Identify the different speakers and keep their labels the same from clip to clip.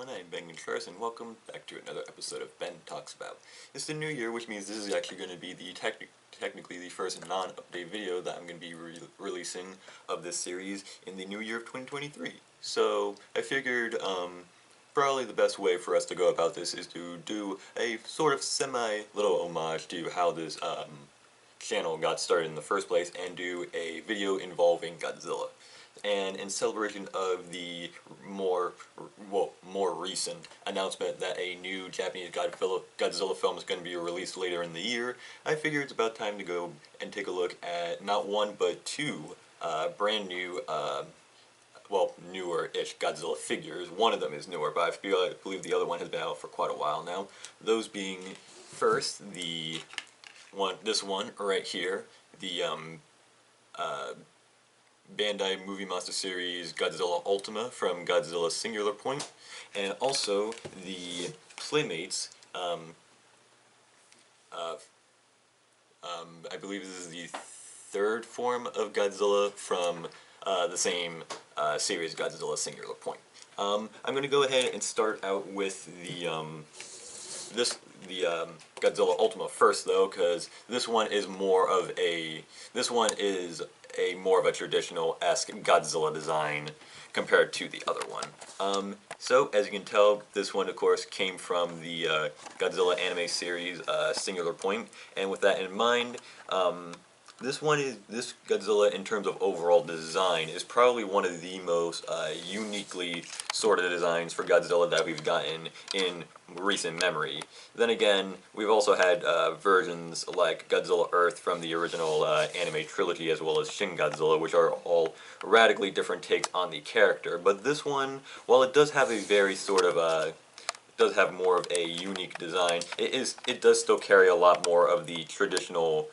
Speaker 1: everyone, I'm Ben Contreras, and welcome back to another episode of Ben Talks About. It's the new year, which means this is actually going to be the technically the first non-update video that I'm going to be releasing of this series in the new year of 2023. So I figured probably the best way for us to go about this is to do a sort of semi-little homage to how this channel got started in the first place and do a video involving Godzilla. And in celebration of the more recent announcement that a new Japanese Godzilla film is going to be released later in the year, I figured it's about time to go and take a look at not one but two brand new, newer-ish Godzilla figures. One of them is newer, but I believe the other one has been out for quite a while now. Those being first this one right here, the Bandai Movie Monster Series Godzilla Ultima from Godzilla Singular Point, and also the Playmates, I believe this is the third form of Godzilla from the same series, Godzilla Singular Point. I'm going to go ahead and start out with the Godzilla Ultima first, though, because this one is more of a traditional-esque Godzilla design compared to the other one. So, as you can tell, this one, of course, came from the Godzilla anime series Singular Point, and with that in mind, this Godzilla, in terms of overall design, is probably one of the most uniquely sorted designs for Godzilla that we've gotten in recent memory. Then again, we've also had versions like Godzilla Earth from the original anime trilogy, as well as Shin Godzilla, which are all radically different takes on the character. But this one, while it does have a very sort of does have more of a unique design, it does still carry a lot more of the traditional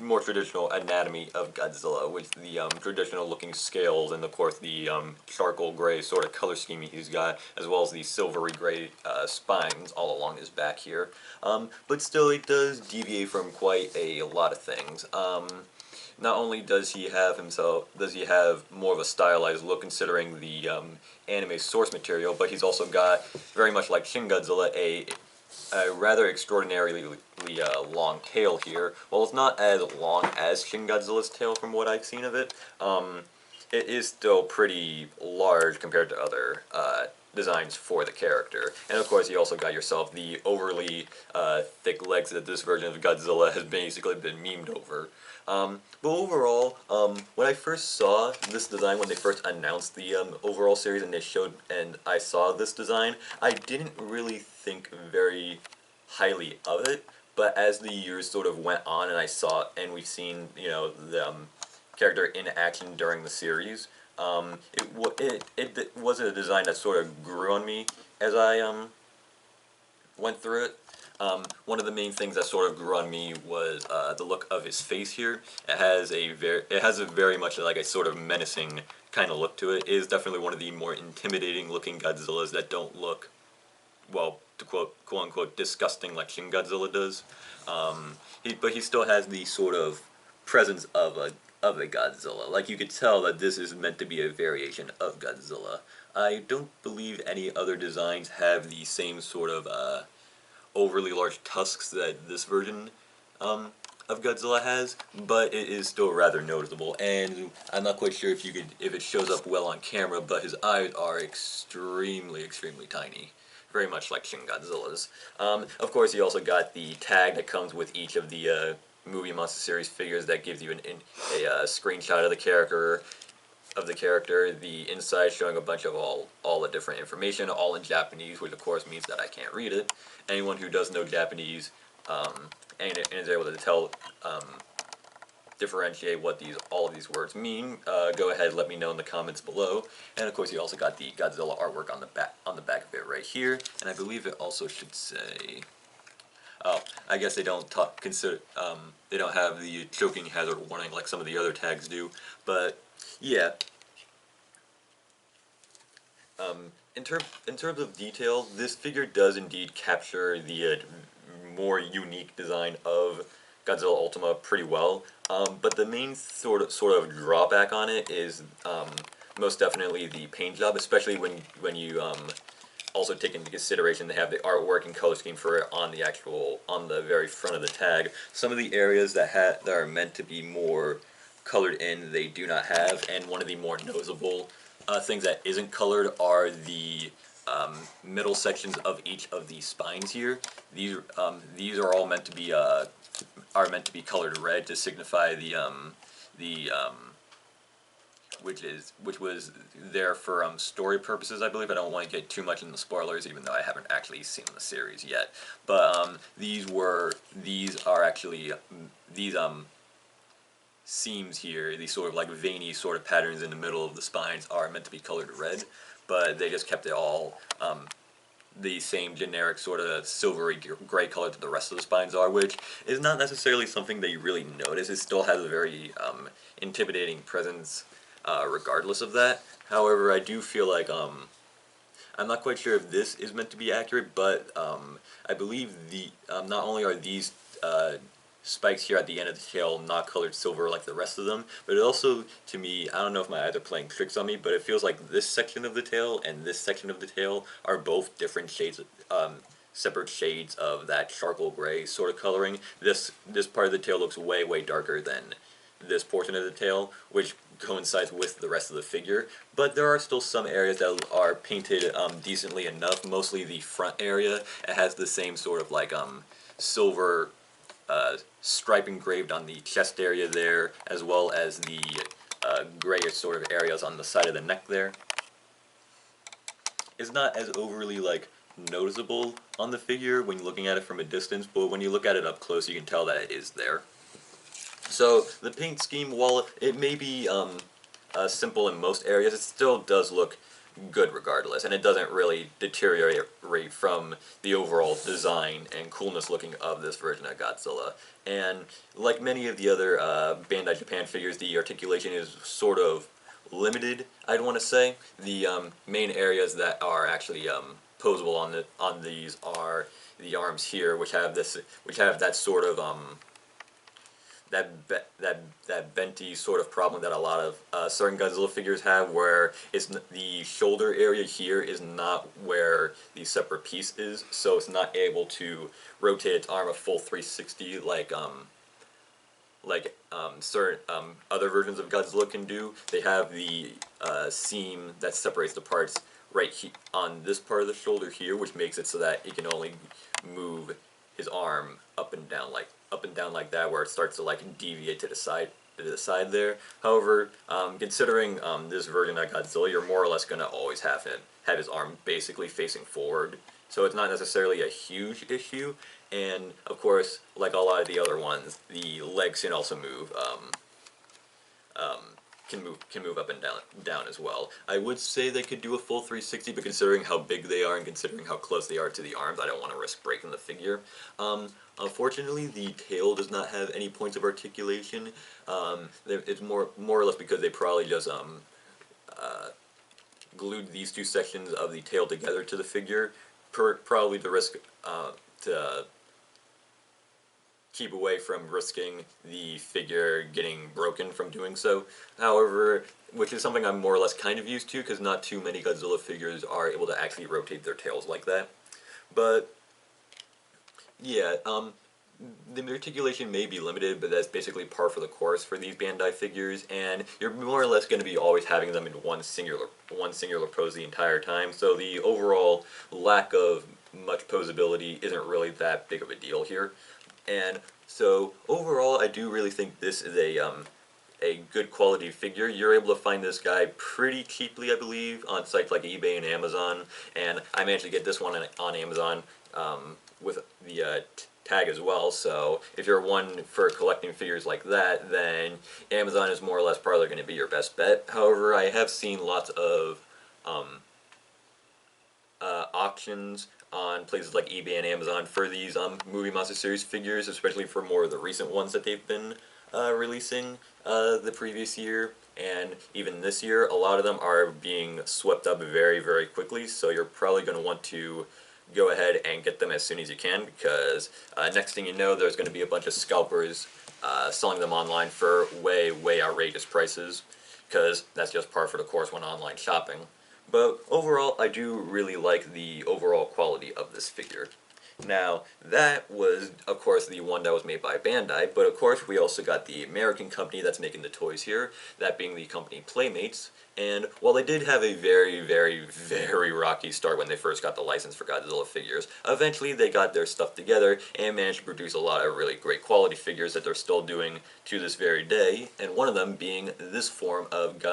Speaker 1: more traditional anatomy of Godzilla, with the traditional looking scales and of course the charcoal gray sort of color scheme he's got, as well as the silvery gray spines all along his back here. But still, it does deviate from quite a lot of things. Not only does he have more of a stylized look considering the anime source material, but he's also got, very much like Shin Godzilla, a rather extraordinarily long tail here. While it's not as long as Shin Godzilla's tail from what I've seen of it, it is still pretty large compared to other designs for the character. And of course, you also got yourself the overly thick legs that this version of Godzilla has basically been memed over. But overall, when I first saw this design, when they first announced the overall series and I saw this design, I didn't really think very highly of it. But as the years sort of went on and we've seen, the character in action during the series, it wasn't a design that sort of grew on me as I went through it. One of the main things that sort of grew on me was the look of his face here. It has a very much like a sort of menacing kind of look to it. It is definitely one of the more intimidating looking Godzillas that don't look, well, to quote unquote, disgusting like Shin Godzilla does. But he still has the sort of presence of a Godzilla. Like, you could tell that this is meant to be a variation of Godzilla. I don't believe any other designs have the same sort of overly large tusks that this version of Godzilla has, but it is still rather noticeable. And I'm not quite sure if it shows up well on camera, but his eyes are extremely tiny, very much like Shin Godzilla's. Of course, you also got the tag that comes with each of the Movie Monster Series figures that gives you a screenshot of the character. The inside showing a bunch of all the different information, all in Japanese, which of course means that I can't read it. Anyone who does know Japanese and is able to differentiate what all of these words mean, go ahead and let me know in the comments below. And of course, you also got the Godzilla artwork on the back of it right here, and I believe it also should say. Oh, I guess they don't they don't have the choking hazard warning like some of the other tags do, but yeah. In terms of detail, this figure does indeed capture the more unique design of Godzilla Ultima pretty well. But the main sort of drawback on it is most definitely the paint job, especially when you also take into consideration they have the artwork and color scheme for it on the very front of the tag. Some of the areas that are meant to be more colored in, they do not have, and one of the more noticeable things that isn't colored are the middle sections of each of the spines here. These are all meant to be colored red to signify the which was there for story purposes, I believe. I don't want to get too much into spoilers, even though I haven't actually seen the series yet. But these are actually these seams here, these sort of like veiny sort of patterns in the middle of the spines are meant to be colored red, but they just kept it all the same generic sort of silvery gray color that the rest of the spines are, which is not necessarily something that you really notice. It still has a very intimidating presence regardless of that. However, I do feel like I'm not quite sure if this is meant to be accurate, but I believe not only are these spikes here at the end of the tail not colored silver like the rest of them, but it also, to me, I don't know if my eyes are playing tricks on me, but it feels like this section of the tail and this section of the tail are both different shades, separate shades of that charcoal gray sort of coloring. This part of the tail looks way darker than this portion of the tail, which coincides with the rest of the figure, but there are still some areas that are painted decently enough. Mostly the front area, it has the same sort of like silver stripe engraved on the chest area there, as well as the grayish sort of areas on the side of the neck there. It's not as overly like noticeable on the figure when you're looking at it from a distance, but when you look at it up close, you can tell that it is there. So the paint scheme, while it may be simple in most areas, it still does look good regardless, and it doesn't really deteriorate from the overall design and coolness looking of this version of Godzilla. And like many of the other Bandai Japan figures, the articulation is sort of limited, I'd want to say. The main areas that are actually posable on these are the arms here, which have that sort of that benty sort of problem that a lot of certain Godzilla figures have, where the shoulder area here is not where the separate piece is, so it's not able to rotate its arm a full 360 like certain other versions of Godzilla can do. They have the seam that separates the parts right on this part of the shoulder here, which makes it so that he can only move his arm up and down like that, where it starts to like deviate to the side there. However, considering this version of Godzilla, you're more or less going to always have his arm basically facing forward, so it's not necessarily a huge issue. And of course, like a lot of the other ones, the legs can also move can move up and down as well. I would say they could do a full 360, but considering how big they are and considering how close they are to the arms, I don't want to risk breaking the figure. Unfortunately, the tail does not have any points of articulation. It's more or less because they probably just glued these two sections of the tail together to the figure, probably to risk to keep away from risking the figure getting broken from doing so. However, which is something I'm more or less kind of used to, because not too many Godzilla figures are able to actually rotate their tails like that. But yeah, the articulation may be limited, but that's basically par for the course for these Bandai figures, and you're more or less going to be always having them in one singular pose the entire time, so the overall lack of much posability isn't really that big of a deal here. And so overall, I do really think this is a good quality figure. You're able to find this guy pretty cheaply, I believe, on sites like eBay and Amazon, and I managed to get this one on Amazon with the tag as well. So if you're one for collecting figures like that, then Amazon is more or less probably going to be your best bet. However, I have seen lots of auctions on places like eBay and Amazon for these Movie Monster Series figures, especially for more of the recent ones that they've been releasing the previous year and even this year. A lot of them are being swept up very quickly, so you're probably going to want to go ahead and get them as soon as you can, because next thing you know, there's going to be a bunch of scalpers selling them online for way outrageous prices, because that's just par for the course when online shopping. But overall, I do really like the overall quality of this figure. Now, that was, of course, the one that was made by Bandai, but of course we also got the American company that's making the toys here, that being the company Playmates, and while they did have a very, very, very rocky start when they first got the license for Godzilla figures, eventually they got their stuff together and managed to produce a lot of really great quality figures that they're still doing to this very day, and one of them being this form of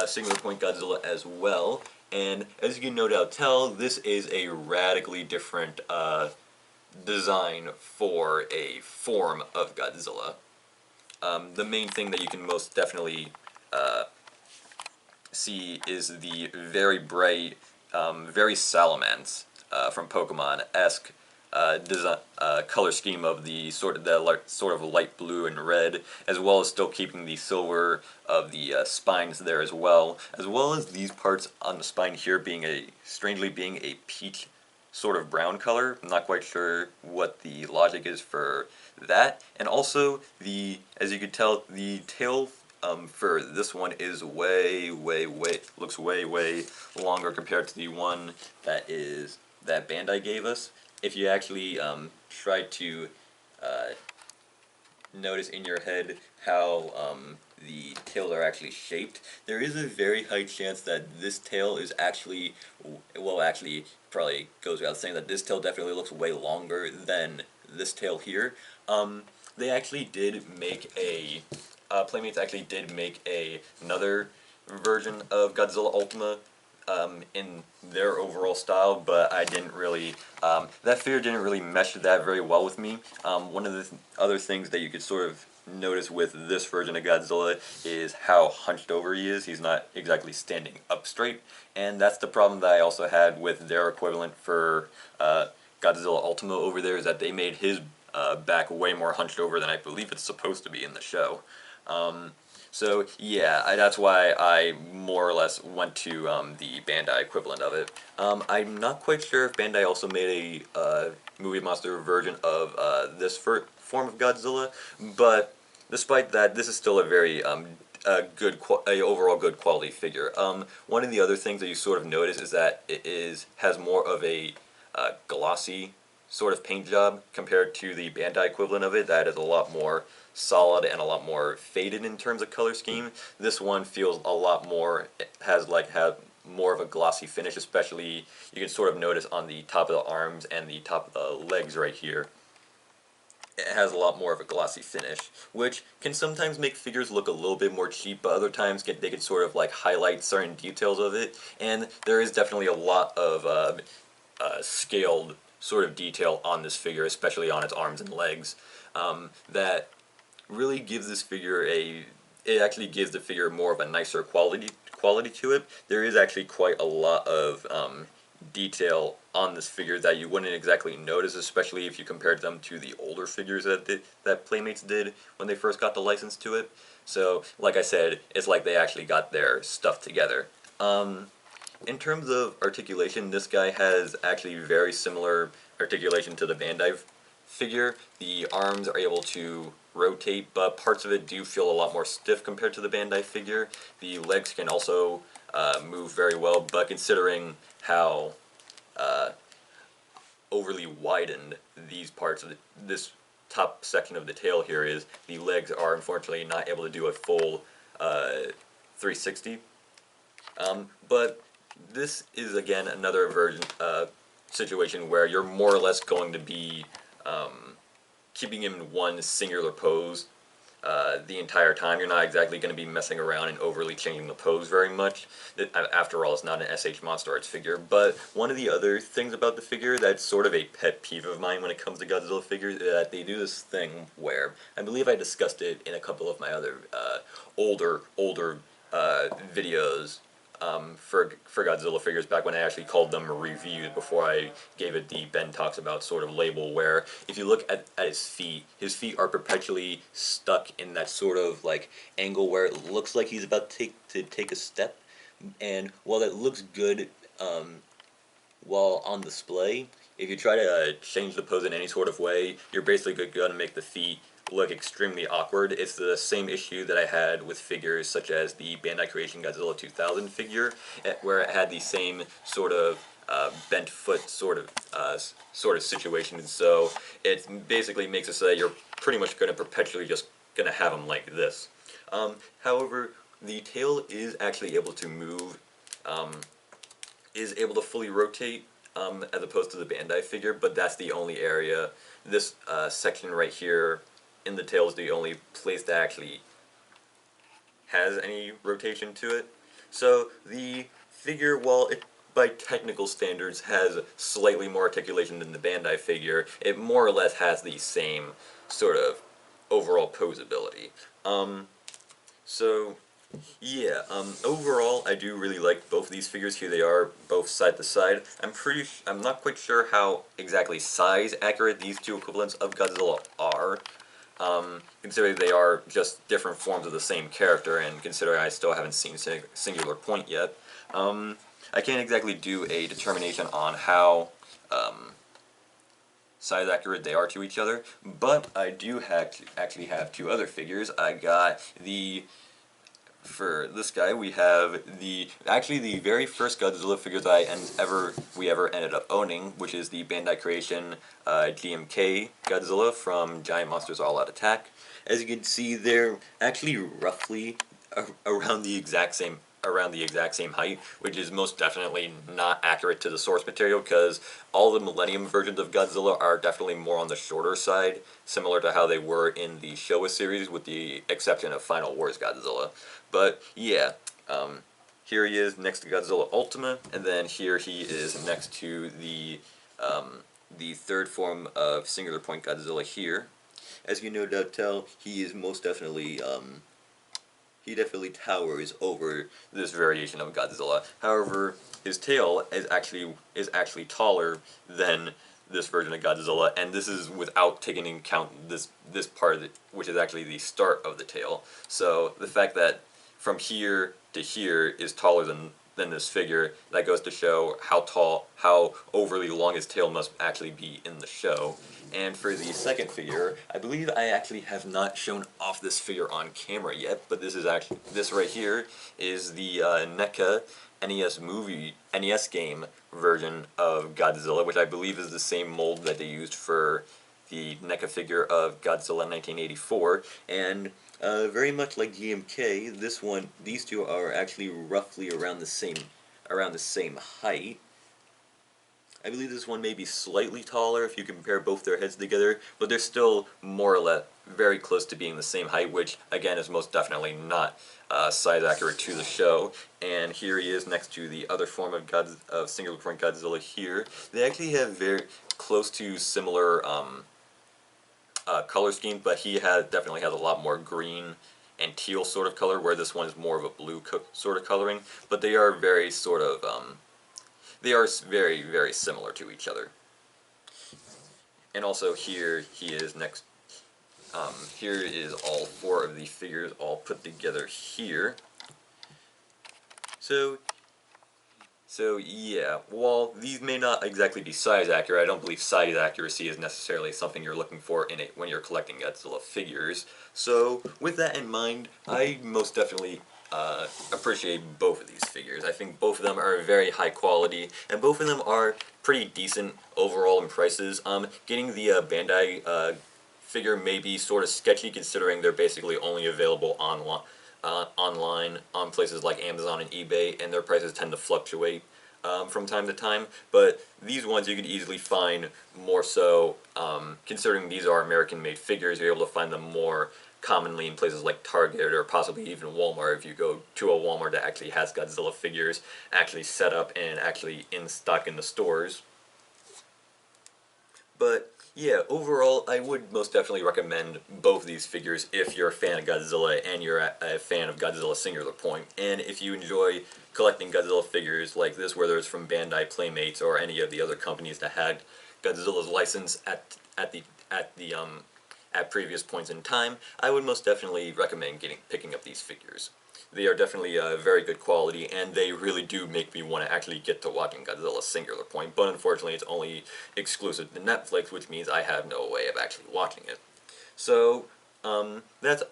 Speaker 1: Singular Point Godzilla as well. And as you can no doubt tell, this is a radically different design for a form of Godzilla. The main thing that you can most definitely see is the very bright, very Salamence from Pokemon-esque design, color scheme of the sort of light blue and red, as well as still keeping the silver of the spines there as well as these parts on the spine here being strangely being a peach sort of brown color. I'm not quite sure what the logic is for that. And also as you could tell, the tail for this one is looks way longer compared to the one that Bandai gave us. If you actually try to notice in your head how the tails are actually shaped, there is a very high chance that this tail is actually, well, actually, probably goes without saying that this tail definitely looks way longer than this tail here. They actually did make Playmates actually did make another version of Godzilla Ultima in their overall style, but I didn't really, that figure didn't really mesh that very well with me. One of the other things that you could sort of notice with this version of Godzilla is how hunched over he is. He's not exactly standing up straight, and that's the problem that I also had with their equivalent for Godzilla Ultima over there, is that they made his back way more hunched over than I believe it's supposed to be in the show. So yeah, that's why I more or less went to the Bandai equivalent of it. I'm not quite sure if Bandai also made a movie monster version of this form of Godzilla, but despite that, this is still a very overall good quality figure. One of the other things that you sort of notice is that it has more of a glossy sort of paint job compared to the Bandai equivalent of it. That is a lot more solid and a lot more faded in terms of color scheme. This one feels a lot more, has more of a glossy finish, especially you can sort of notice on the top of the arms and the top of the legs right here. It has a lot more of a glossy finish, which can sometimes make figures look a little bit more cheap, but other times they can sort of like highlight certain details of it, and there is definitely a lot of scaled sort of detail on this figure, especially on its arms and legs, that really gives this figure it actually gives the figure more of a nicer quality to it. There is actually quite a lot of detail on this figure that you wouldn't exactly notice, especially if you compared them to the older figures that Playmates did when they first got the license to it. So, like I said, it's like they actually got their stuff together. In terms of articulation, this guy has actually very similar articulation to the Bandai figure. The arms are able to rotate, but parts of it do feel a lot more stiff compared to the Bandai figure. The legs can also move very well, but considering how overly widened these parts of this top section of the tail here is, the legs are unfortunately not able to do a full 360. But this is again another situation where you're more or less going to be keeping him in one singular pose the entire time. You're not exactly going to be messing around and overly changing the pose very much. After all, it's not an SH Monster Arts figure. But one of the other things about the figure that's sort of a pet peeve of mine when it comes to Godzilla figures is that they do this thing where, I believe I discussed it in a couple of my other older videos for Godzilla figures back when I actually called them reviews before I gave it the Ben Talks About sort of label, where if you look at his feet are perpetually stuck in that sort of like angle where it looks like he's about to take a step, and while that looks good while on display, if you try to change the pose in any sort of way, you're basically going to make the feet look extremely awkward. It's the same issue that I had with figures such as the Bandai Creation Godzilla 2000 figure, where it had the same sort of bent foot sort of situation. So it basically makes it so that you're pretty much going to perpetually just going to have them like this. However, the tail is actually able to move, is able to fully rotate, as opposed to the Bandai figure, but that's the only area. This section right here in the tail is the only place that actually has any rotation to it. So the figure, while it by technical standards has slightly more articulation than the Bandai figure, it more or less has the same sort of overall posability. So yeah, overall I do really like both of these figures. Here they are, both side to side. I'm not quite sure how exactly size accurate these two equivalents of Godzilla are. Considering they are just different forms of the same character, and considering I still haven't seen Singular Point yet, I can't exactly do a determination on how size accurate they are to each other, but I do actually have two other figures. I got for this guy, we have the very first Godzilla figure that we ever ended up owning, which is the Bandai Creation GMK Godzilla from Giant Monsters All Out Attack. As you can see, they're actually roughly around the exact same height, which is most definitely not accurate to the source material, because all the Millennium versions of Godzilla are definitely more on the shorter side, similar to how they were in the Showa series, with the exception of Final Wars Godzilla. But yeah, here he is next to Godzilla Ultima, and then here he is next to the third form of Singular Point Godzilla here. As you no doubt tell, he is most definitely he definitely towers over this variation of Godzilla. However, his tail is actually taller than this version of Godzilla, and this is without taking into account this part of it, which is actually the start of the tail. So the fact that from here to here is taller than this figure, that goes to show how overly long his tail must actually be in the show. And for the second figure, I believe I actually have not shown off this figure on camera yet, but this right here is the NECA NES game version of Godzilla, which I believe is the same mold that they used for the NECA figure of Godzilla 1984, and very much like GMK, these two are actually roughly around the same height. I believe this one may be slightly taller if you compare both their heads together, but they're still more or less very close to being the same height, which again is most definitely not size accurate to the show. And here he is next to the other form of Singular Point Godzilla here. They actually have very close to similar color scheme, but he definitely has a lot more green and teal sort of color, where this one is more of a blue sort of coloring. But they are very sort of they are very, very similar to each other. And also here he is next. Here is all four of the figures all put together here. So yeah, while these may not exactly be size accurate, I don't believe size accuracy is necessarily something you're looking for when you're collecting Godzilla figures. So with that in mind, I most definitely appreciate both of these figures. I think both of them are very high quality, and both of them are pretty decent overall in prices. Getting the Bandai figure may be sort of sketchy, considering they're basically only available online on places like Amazon and eBay, and their prices tend to fluctuate from time to time. But these ones you could easily find more so, considering these are American-made figures, you're able to find them more commonly in places like Target or possibly even Walmart, if you go to a Walmart that actually has Godzilla figures actually set up and actually in stock in the stores. But yeah, overall, I would most definitely recommend both of these figures if you're a fan of Godzilla and you're a fan of Godzilla Singular Point. And if you enjoy collecting Godzilla figures like this, whether it's from Bandai, Playmates, or any of the other companies that had Godzilla's license at previous points in time, I would most definitely recommend picking up these figures. They are definitely very good quality, and they really do make me want to actually get to watching Godzilla Singular Point, but unfortunately it's only exclusive to Netflix, which means I have no way of actually watching it. So, That's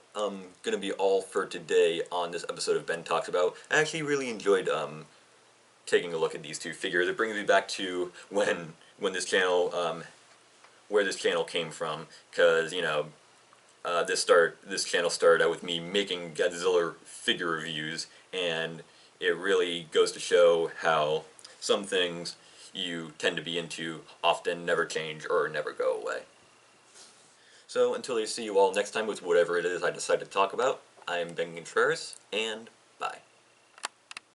Speaker 1: gonna be all for today on this episode of Ben Talks About. I actually really enjoyed taking a look at these two figures. It brings me back to when this channel where this channel came from, because this channel started out with me making Godzilla figure reviews, and it really goes to show how some things you tend to be into often never change or never go away. So until I see you all next time with whatever it is I decide to talk about, I'm Ben Contreras, and bye.